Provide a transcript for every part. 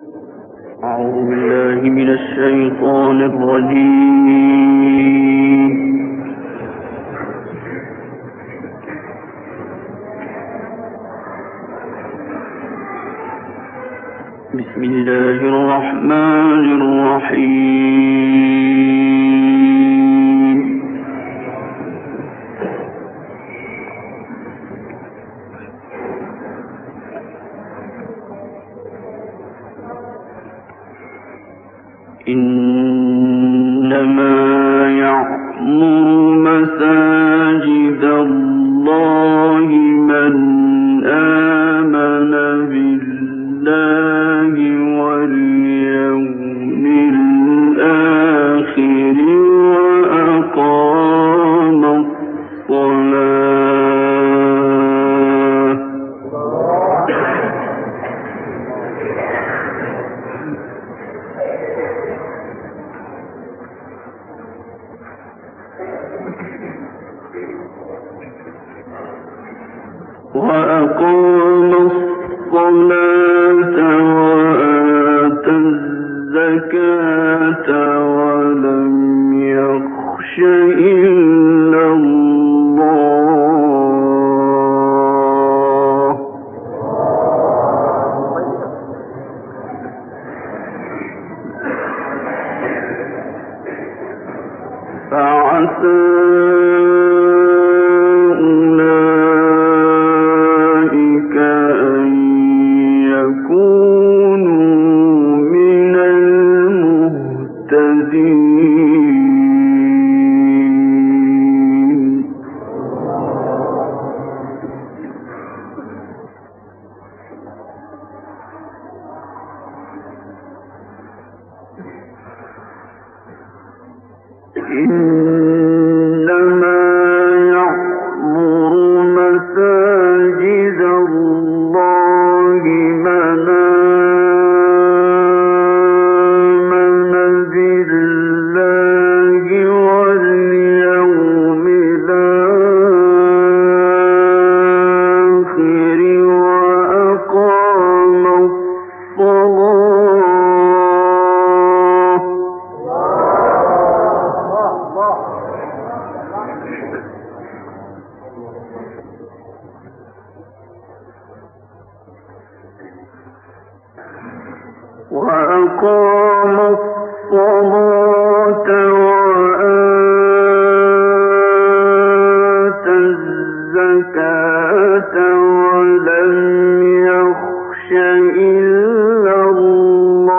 أعوذ بالله من الشيطان الرجيم. بسم الله الرحمن الرحيم. إنما يعمر مساجد الله من آمن بالله واليوم الآخر وأقام الصلاة وآتى الزكاة ولم يخش إلا الله فعسى إنما يعمر مساجد الله من آمن بالله واليوم الآخر وأقام الصلاة وآتى الزكاة ولم يخش إلا الله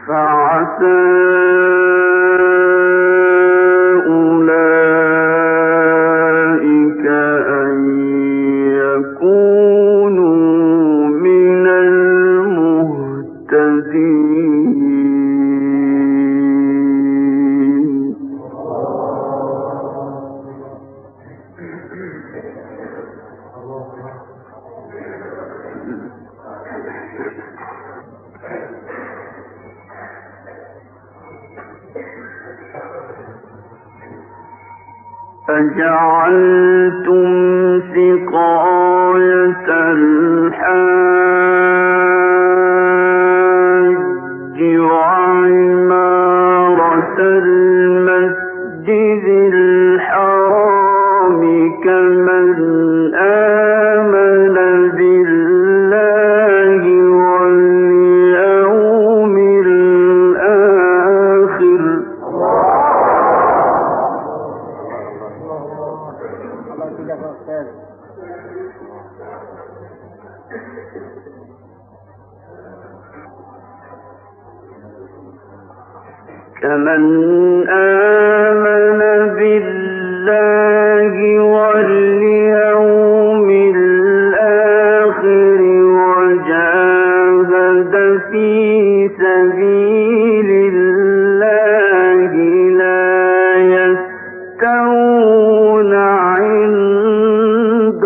فعسى أولئك أن يكونوا من المهتدين. أجعلتم سقاية الحاج وعمارة المسجد الحرام كمن آمن بالله واليوم الآخر كمن آمن بالله واليوم الآخر وجاهد في سبيل الله لا يستوون عند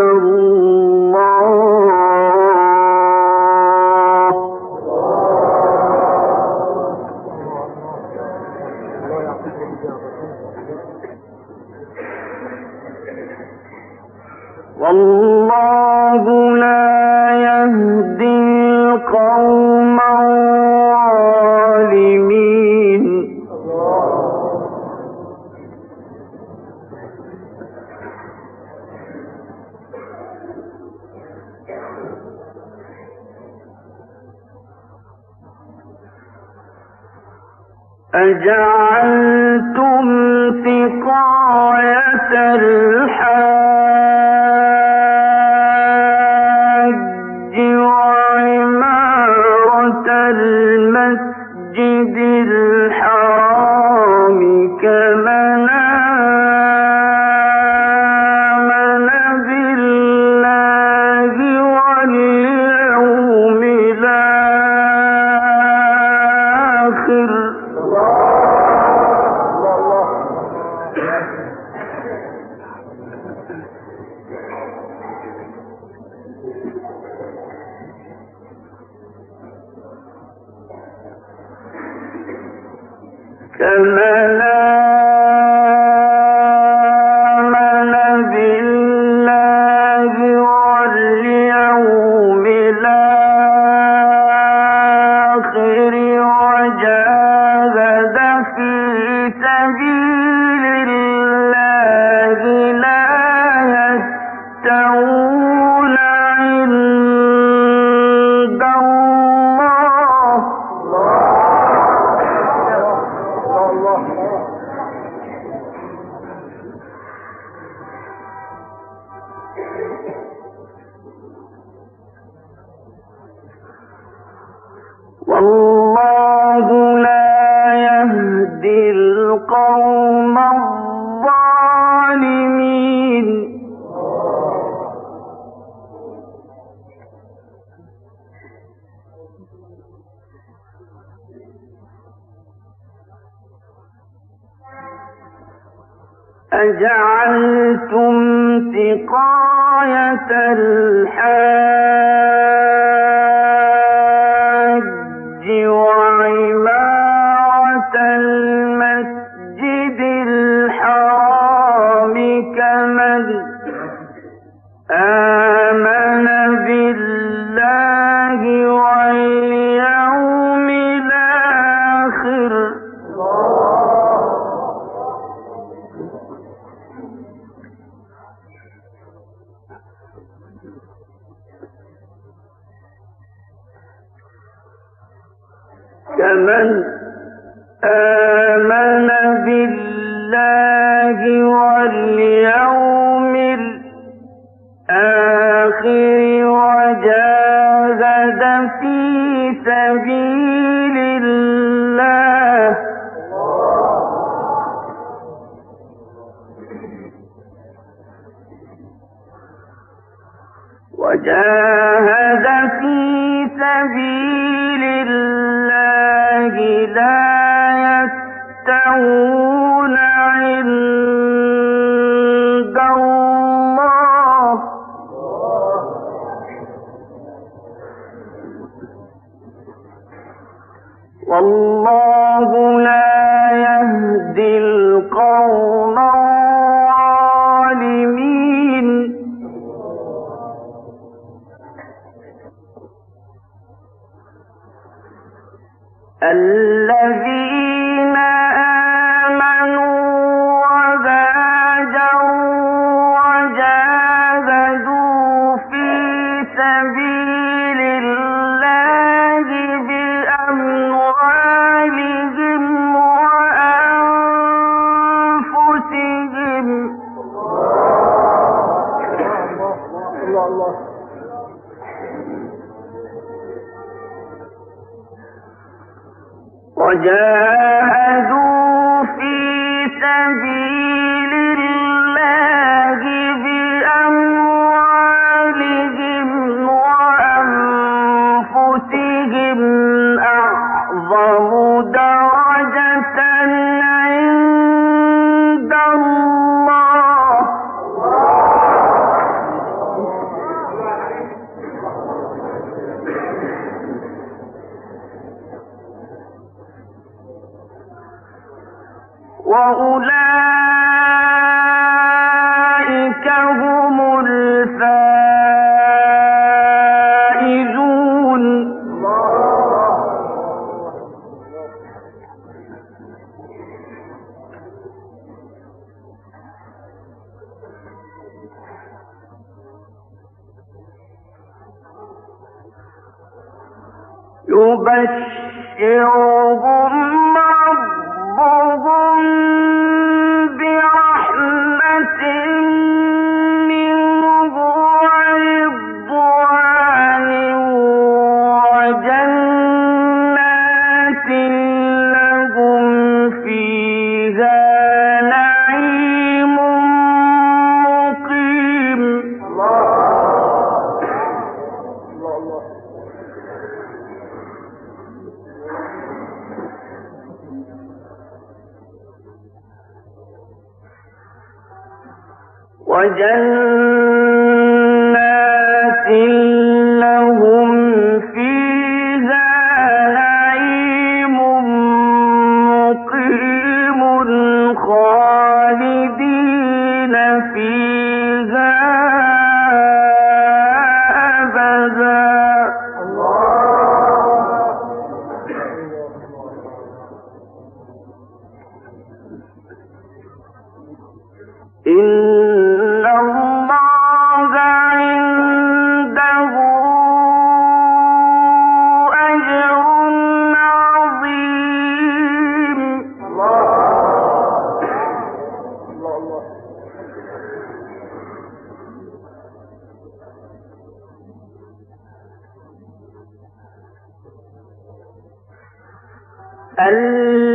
الله قوما ظالمين أجعلتم سقاية الحاج وعمارة المسجد الحرام كمن آمن بالله واليوم الآخر كمن آمن بالله واليوم الآخر وجاهد في سبيل الله لا يستوون عند الله والله لا يهدي القوم الظالمين أجعلتم سقاية الحاج وعمارة المسجد الحرام كمن آمن بالله واليوم الآخر كمن آمن بالله واليوم الآخر وجاهد في سبيل الله لا يستوون عند الله والله لا يهدي القوم الظالمين الذين آمنوا وهاجروا وجاهدوا في سبيل الله بأموالهم وأنفسهم وجاهدوا في سبيل الله بأموالهم وأنفسهم أعظم درجة عند الله وأولئك هم الفائزون يبشرهم ربهم برحمة منه ورضوان وجنات لهم فيها نعيم مقيم. وجنات لهم فيها نعيم مقيم خالدين فيها أبدا. إن الله عنده أجر عظيم.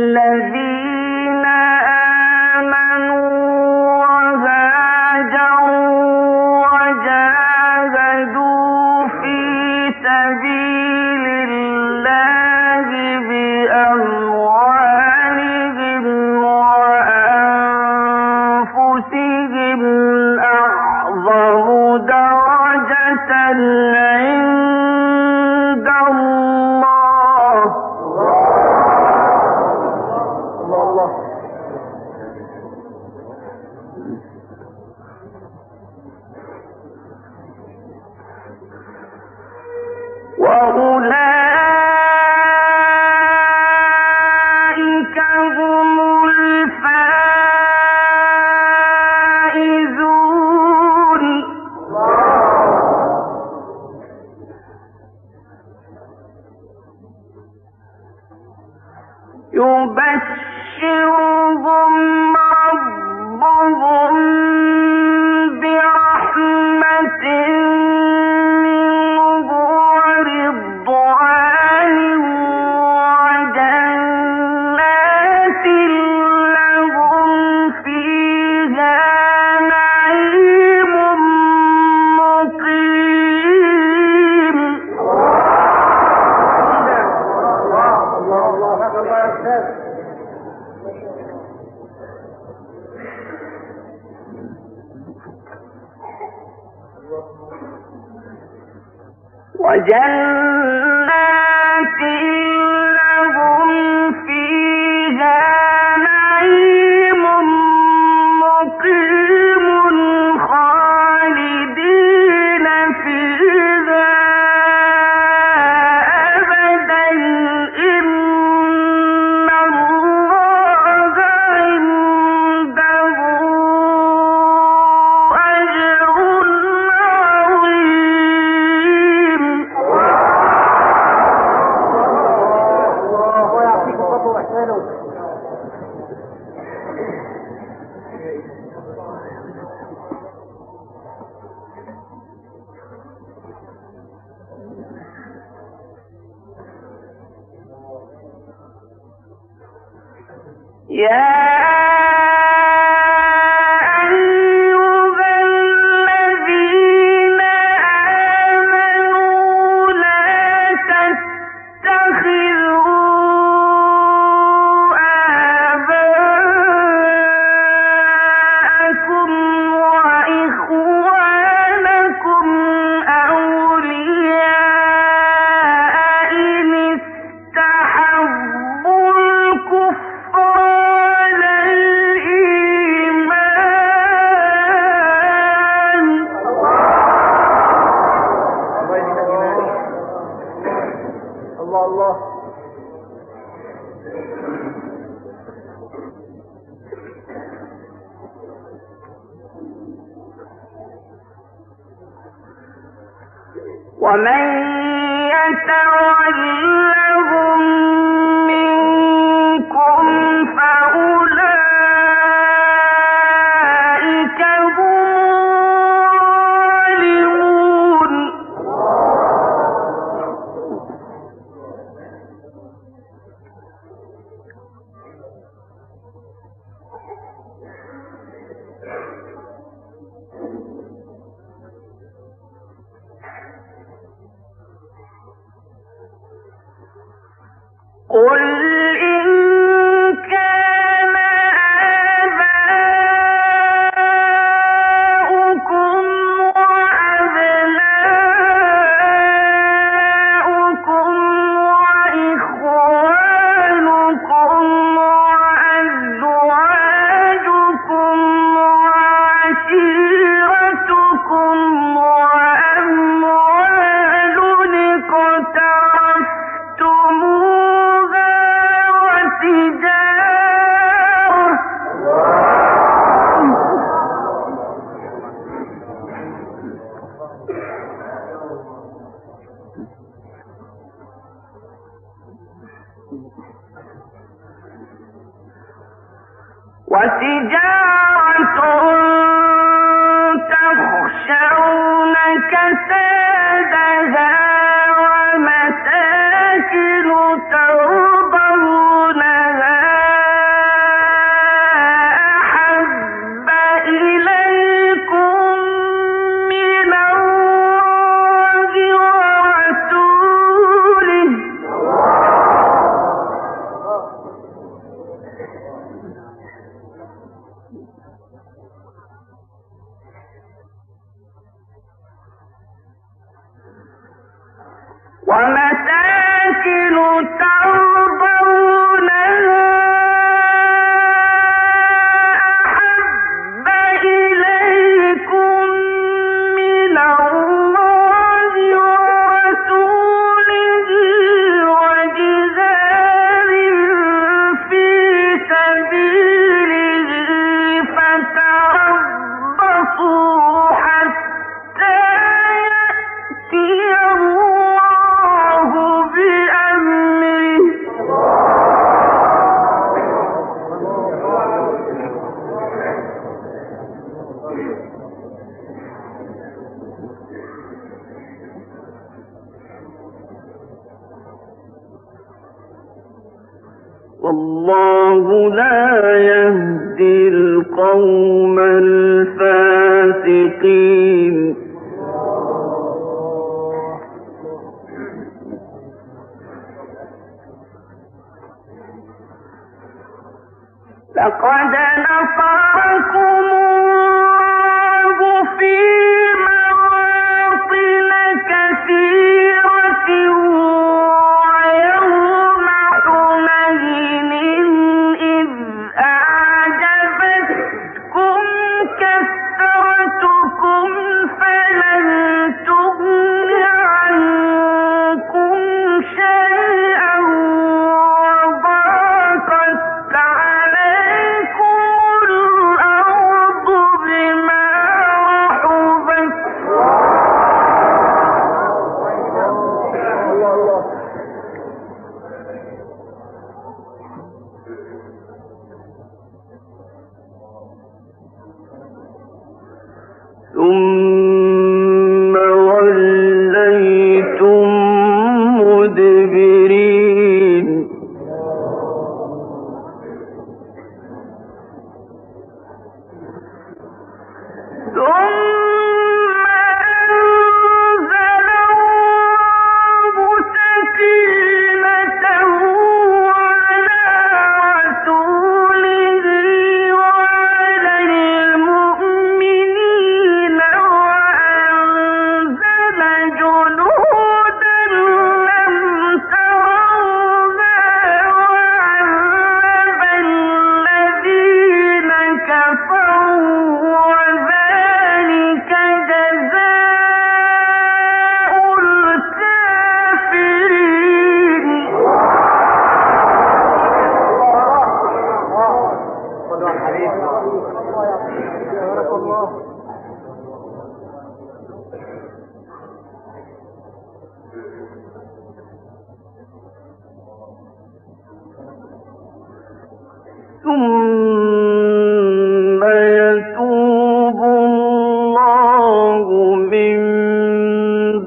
الذين آمنوا وجاهدوا في سبيل الله بأموالهم وأنفسهم أعظم درجة عند الله. وأولئك هم الفائزون. يبشرهم ربهم برحمة منه ورضوان وجنات لهم فيها نعيم مقيم. وجنات لهم فيها نعيم مقيم خالدين فيها أبدا. إن الله عنده أجر عظيم. يا أيها الذين آمنوا لا تتخذوا آباءكم وإخوانكم أولياء إن استحبوا الكفر على الإيمان. الله. ومن يتولى وتجارة تخشون كسادها ومساكن ترضونها أحب إليكم من الله ورسوله ومساكن ترضونها أحب إليكم من الله ورسوله وجهاد في سبيله فتربصوا حتى يأتي الله بأمره والله لا يهدي القوم الفاسقين لقد نصركم الله في مواطن كثيرة ويوم حنين إذ أعجبتكم كثرتكم فلن تغن عنكم شيئا وضاقت عليكم الأرض بما رحبت ثم وليتم مدبرين ثم أنزل الله سكينته على رسوله وعلى المؤمنين وأنزل جنودا لم تروها وعذب الذين كفروا وذلك جزاء الكافرين ثم يتوب الله من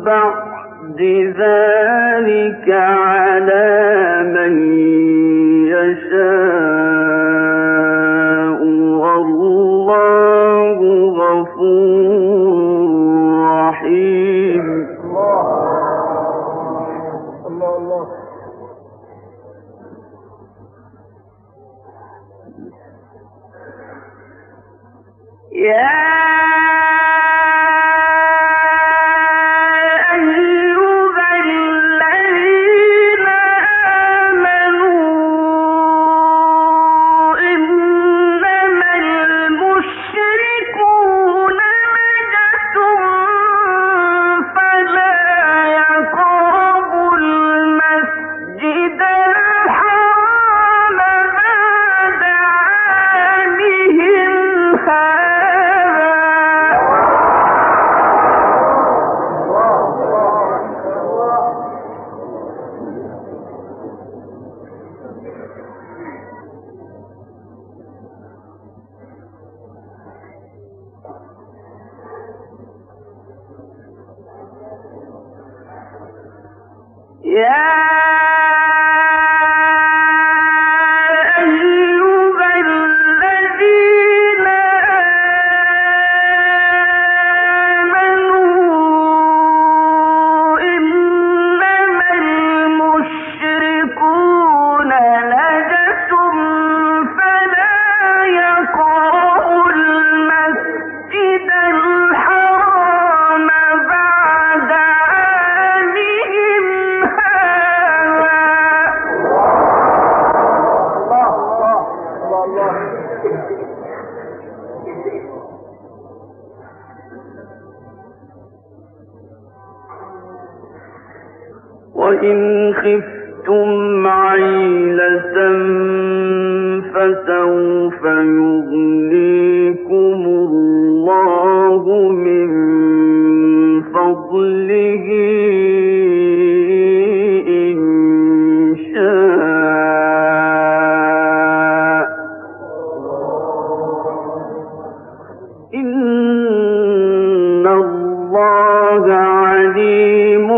بعد ذلك على من يشاء والله غفور رحيم يا أيها الذين آمنوا إنما المشركون نجس فلا يقربوا المسجد الحرام بعد عامهم هذا وإن خفتم عيلة فسوف يغنيكم الله من فضله إن شاء إن الله عليم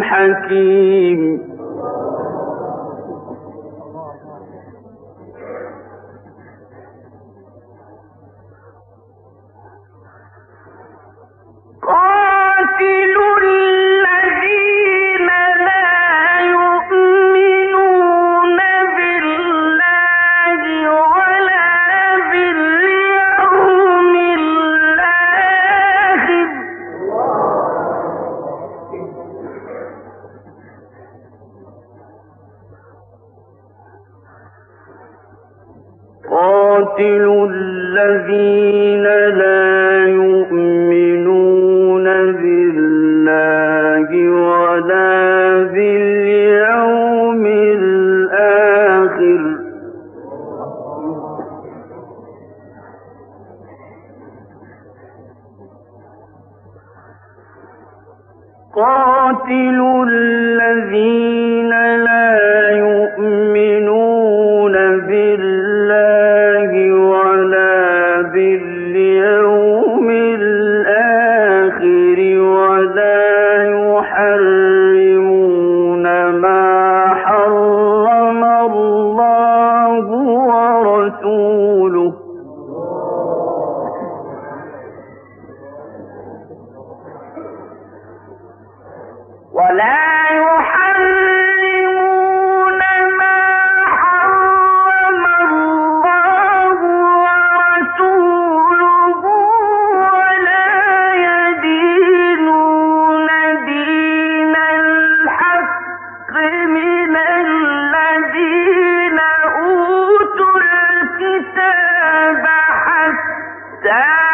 حكيم. قاتلوا الذين لا يؤمنون بالله ولا باليوم الآخر قاتلوا الذين لا يؤمنون بالله ولا باليوم الآخر قاتلوا الذين لا يؤمنون بالله ولا باليوم الآخر ولا يحرمون ما حرم الله ورسوله ولا يحرمون ما حرم الله ورسوله ولا يدينون دين الحق من الذين أوتوا الكتاب حتى